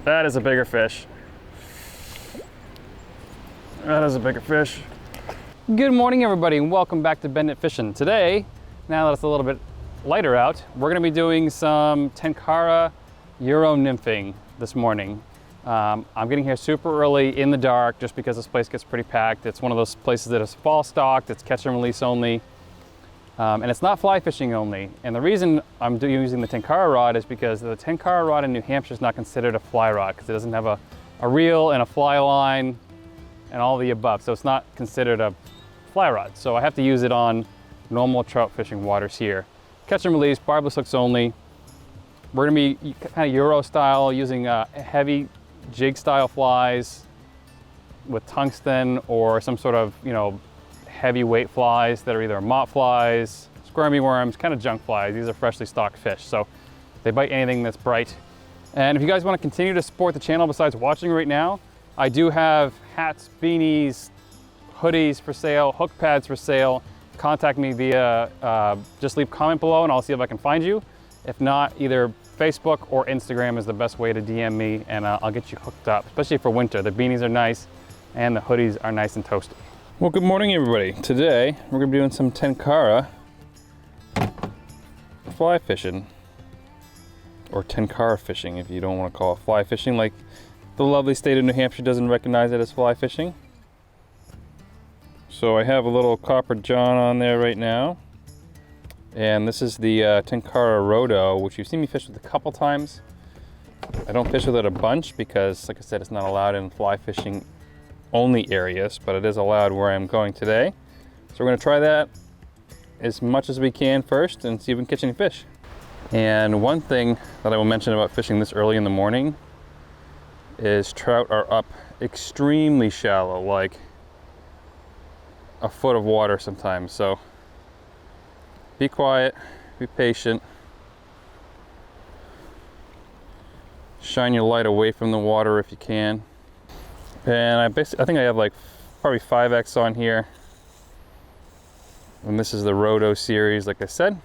That is a bigger fish. That is a bigger fish. Good morning, everybody, and welcome back to Bend It Fishing. Today, now that it's a little bit lighter out, we're gonna be doing some Tenkara Euro nymphing this morning. I'm getting here super early in the dark just because this place gets pretty packed. It's one of those places that is fall stocked, it's catch and release only. And it's not fly fishing only. And the reason I'm using the Tenkara rod is because the Tenkara rod in New Hampshire is not considered a fly rod because it doesn't have a reel and a fly line and all the above. So it's not considered a fly rod. So I have to use it on normal trout fishing waters here. Catch and release, barbless hooks only. We're gonna be kind of Euro style, using heavy jig style flies with tungsten or some sort of, heavyweight flies that are either mott flies, squirmy worms, kind of junk flies. These are freshly stocked fish, so they bite anything that's bright. And if you guys want to continue to support the channel besides watching right now, I do have hats, beanies, hoodies for sale, hook pads for sale. Contact me via, just leave a comment below and I'll see if I can find you. If not, either Facebook or Instagram is the best way to DM me, and I'll get you hooked up, especially for winter. The beanies are nice and the hoodies are nice and toasty. Well, good morning, everybody. Today, we're gonna be doing some Tenkara fly fishing, or Tenkara fishing if you don't want to call it fly fishing, like the lovely state of New Hampshire doesn't recognize it as fly fishing. So I have a little copper john on there right now, and this is the Tenkara Rhodo, which you've seen me fish with a couple times. I don't fish with it a bunch because, like I said, it's not allowed in fly fishing only areas, but it is allowed where I'm going today. So we're gonna try that as much as we can first and see if we can catch any fish. And one thing that I will mention about fishing this early in the morning is trout are up extremely shallow, like a foot of water sometimes. So be quiet, be patient. Shine your light away from the water if you can. And I think I have like probably 5X on here. And this is the Rhodo series, like I said.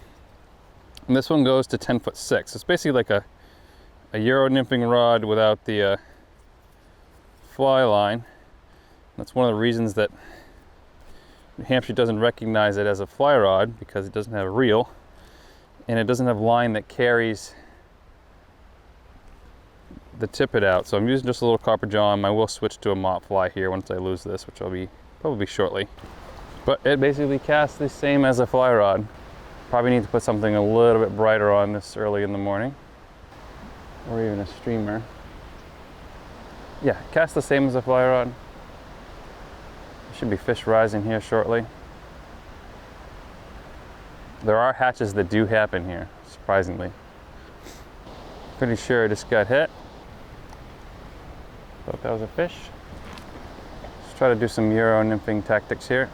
And this one goes to 10'6". It's basically like a Euro nymphing rod without the fly line. That's one of the reasons that New Hampshire doesn't recognize it as a fly rod, because it doesn't have a reel and it doesn't have line that carries the tippet out. So I'm using just a little copper john. I will switch to a mott fly here once I lose this, which I'll be probably shortly. But it basically casts the same as a fly rod. Probably need to put something a little bit brighter on this early in the morning, or even a streamer. Yeah, cast the same as a fly rod. There should be fish rising here shortly. There are hatches that do happen here, surprisingly. Pretty sure I just got hit. Thought that was a fish. Let's try to do some Euro nymphing tactics here,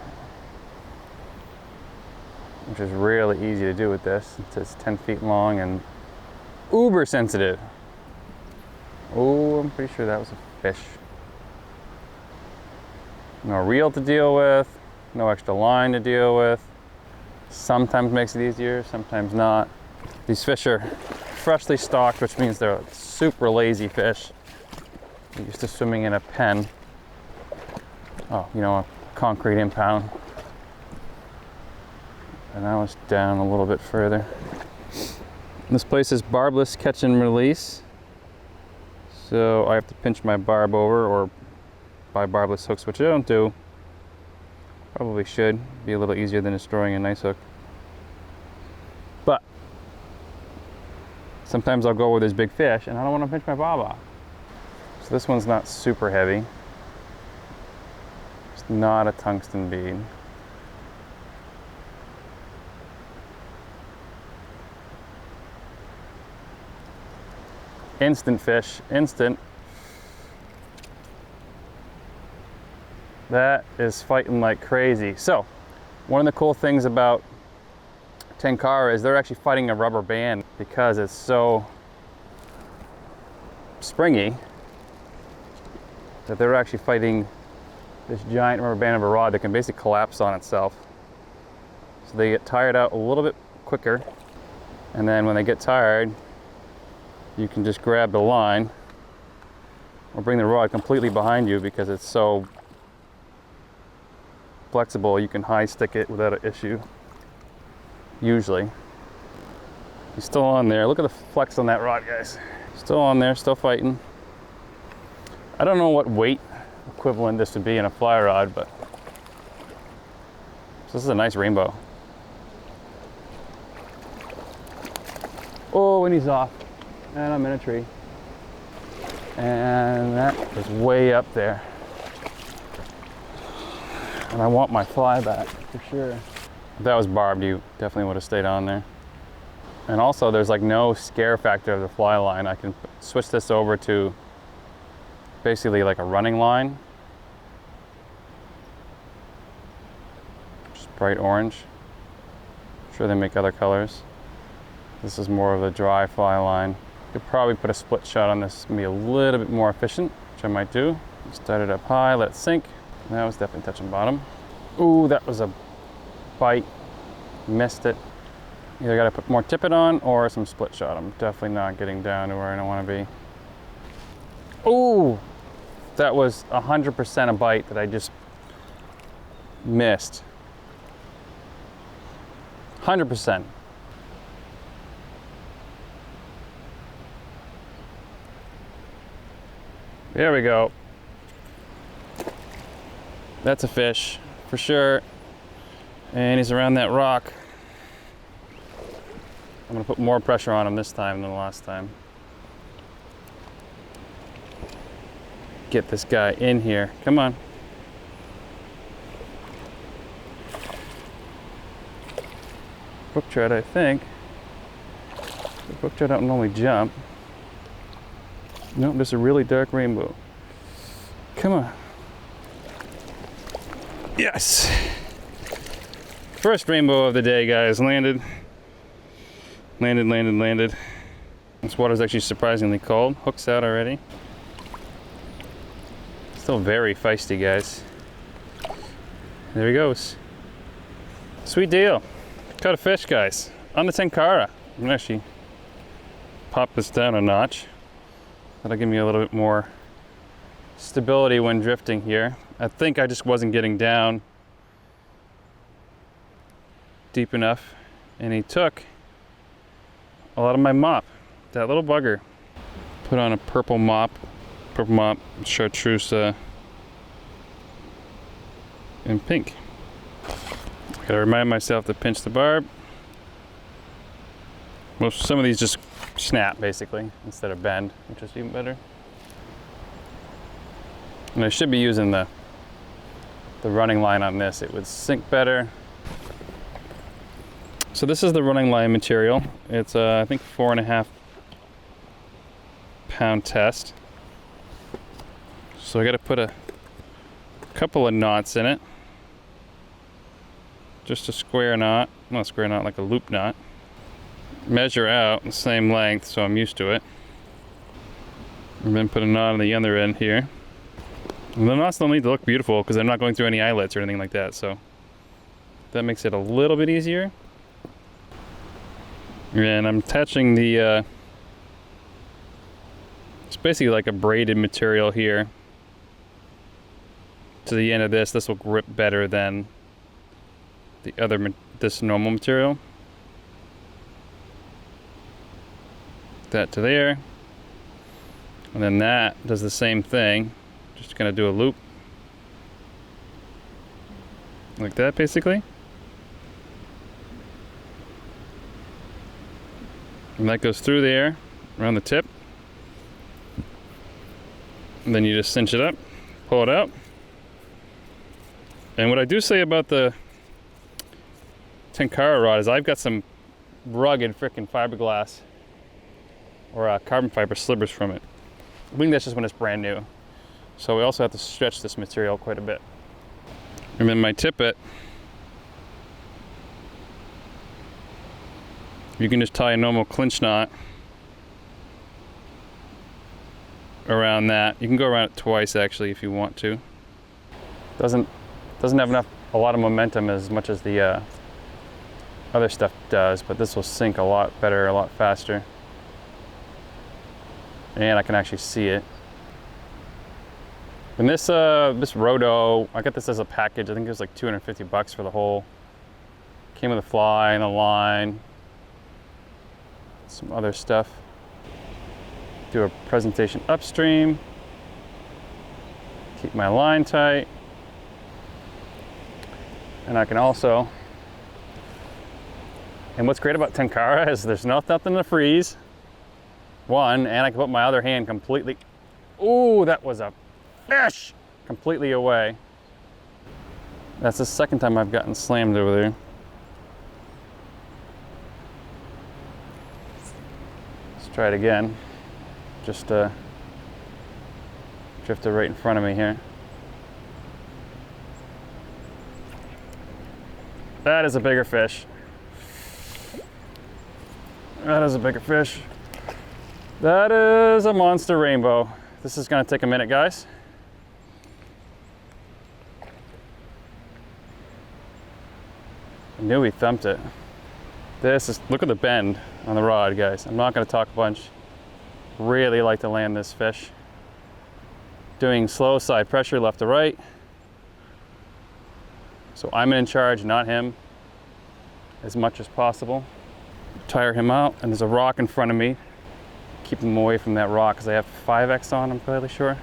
which is really easy to do with this. It's 10 feet long and uber sensitive. Oh, I'm pretty sure that was a fish. No reel to deal with, no extra line to deal with. Sometimes makes it easier, sometimes not. These fish are freshly stocked, which means they're super lazy fish. They're used to swimming in a pen. Oh, a concrete impound. And now it's down a little bit further. This place is barbless catch and release. So I have to pinch my barb over or buy barbless hooks, which I don't do. Probably should. Be a little easier than destroying a nice hook. But sometimes I'll go where there's big fish and I don't want to pinch my bob off. So this one's not super heavy. It's not a tungsten bead. Instant fish, instant. That is fighting like crazy. So one of the cool things about Tenkara is they're actually fighting a rubber band because it's so springy that they're actually fighting this giant rubber band of a rod that can basically collapse on itself. So they get tired out a little bit quicker, and then when they get tired, you can just grab the line or bring the rod completely behind you because it's so flexible. You can high stick it without an issue. Usually. He's still on there. Look at the flex on that rod, guys. Still on there, still fighting. I don't know what weight equivalent this would be in a fly rod, but this is a nice rainbow. Oh, and he's off. And I'm in a tree. And that is way up there. And I want my fly back for sure. If that was barbed, you definitely would have stayed on there. And also there's like no scare factor of the fly line. I can switch this over to basically like a running line. Just bright orange. I'm sure they make other colors. This is more of a dry fly line. Could probably put a split shot on this and be a little bit more efficient, which I might do. Start it up high, let it sink. That was definitely touching bottom. Ooh, that was a bite. Missed it. Either gotta put more tippet on or some split shot. I'm definitely not getting down to where I don't wanna be. Ooh, that was 100% a bite that I just missed. 100%. There we go. That's a fish for sure. And he's around that rock. I'm gonna put more pressure on him this time than the last time. Get this guy in here. Come on. Brook trout, I think. The brook trout don't normally jump. Nope, there's a really dark rainbow. Come on. Yes! First rainbow of the day, guys. Landed. Landed. This water's actually surprisingly cold. Hook's out already. Still very feisty, guys. There he goes. Sweet deal. Caught a fish, guys. On the Tenkara. I'm gonna actually pop this down a notch. That'll give me a little bit more stability when drifting here. I think I just wasn't getting down deep enough, and he took a lot of my mop. That little bugger. Put on a purple mop, chartreuse, and pink. Gotta remind myself to pinch the barb. Well, some of these just snap basically instead of bend, which is even better. And I should be using the running line on this. It would sink better. So this is the running line material. It's I think 4.5 pound test. So I got to put a couple of knots in it. Just a square knot, not a square knot, like a loop knot. Measure out the same length, so I'm used to it. And then put a knot on the other end here. And the knots don't need to look beautiful because they're not going through any eyelets or anything like that, so that makes it a little bit easier. And I'm attaching the, it's basically like a braided material here to the end of this. This will grip better than the other, this normal material. That to there, and then that does the same thing. Just gonna do a loop like that basically, and that goes through there around the tip, and then you just cinch it up, pull it out. And what I do say about the Tenkara rod is I've got some rugged frickin' fiberglass or carbon fiber slivers from it. I think that's just when it's brand new. So we also have to stretch this material quite a bit. And then my tippet, you can just tie a normal clinch knot around that. You can go around it twice actually if you want to. Doesn't have a lot of momentum as much as the other stuff does, but this will sink a lot better, a lot faster. And I can actually see it. And this Rhodo, I got this as a package. I think it was like 250 bucks for the whole. Came with a fly and a line, some other stuff. Do a presentation upstream. Keep my line tight. And I can also, and what's great about Tenkara is there's nothing to freeze. One, and I can put my other hand completely, ooh, that was a fish! Completely away. That's the second time I've gotten slammed over there. Let's try it again. Just drifted right in front of me here. That is a bigger fish. That is a bigger fish. That is a monster rainbow. This is gonna take a minute, guys. I knew he thumped it. This is, look at the bend on the rod, guys. I'm not gonna talk a bunch. Really like to land this fish. Doing slow side pressure left to right. So I'm in charge, not him, as much as possible. Tire him out, and there's a rock in front of me. Keep him away from that rock because I have 5X on, I'm fairly sure.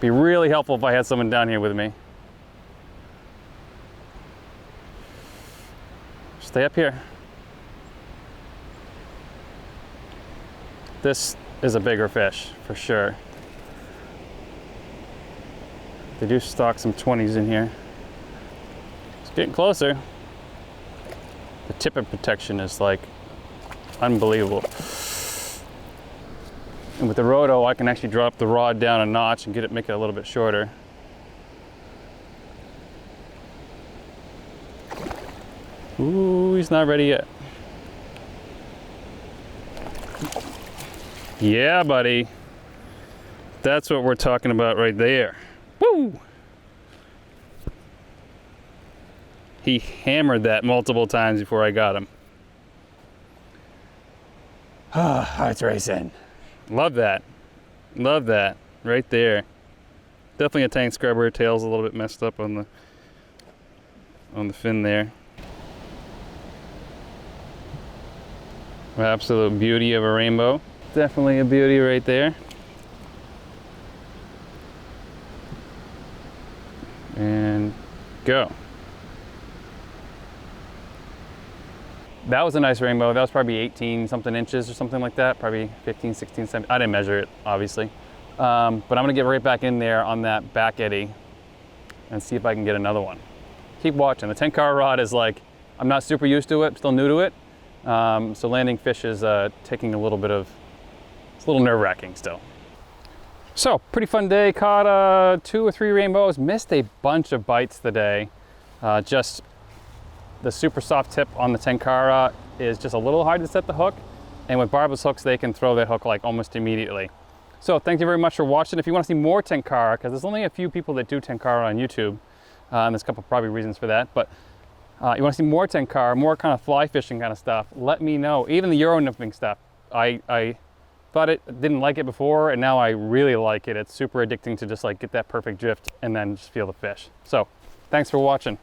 Be really helpful if I had someone down here with me. Stay up here. This is a bigger fish, for sure. They do stock some 20s in here. It's getting closer. The tippet protection is like unbelievable. And with the Rhodo, I can actually drop the rod down a notch and make it a little bit shorter. Ooh, he's not ready yet. Yeah, buddy. That's what we're talking about right there. Woo! He hammered that multiple times before I got him. Ah, it's racing. Love that. Love that. Right there. Definitely a tank scrubber. Tail's a little bit messed up on the fin there. Absolute beauty of a rainbow. Definitely a beauty right there. And go. That was a nice rainbow. That was probably 18 something inches or something like that. Probably 15, 16, 17. I didn't measure it, obviously. But I'm gonna get right back in there on that back eddy and see if I can get another one. Keep watching. The Tenkara rod is like, I'm not super used to it, still new to it. So landing fish is taking a little bit of, it's a little nerve-wracking still. So, pretty fun day. Caught 2 or 3 rainbows. Missed a bunch of bites today. Just the super soft tip on the Tenkara is just a little hard to set the hook. And with barbless hooks, they can throw that hook like almost immediately. So thank you very much for watching. If you want to see more Tenkara, because there's only a few people that do Tenkara on YouTube, and there's a couple probably reasons for that, but you want to see more Tenkara, more kind of fly fishing kind of stuff, let me know. Even the Euro nymphing stuff. I thought didn't like it before, and now I really like it. It's super addicting to just like get that perfect drift and then just feel the fish. So thanks for watching.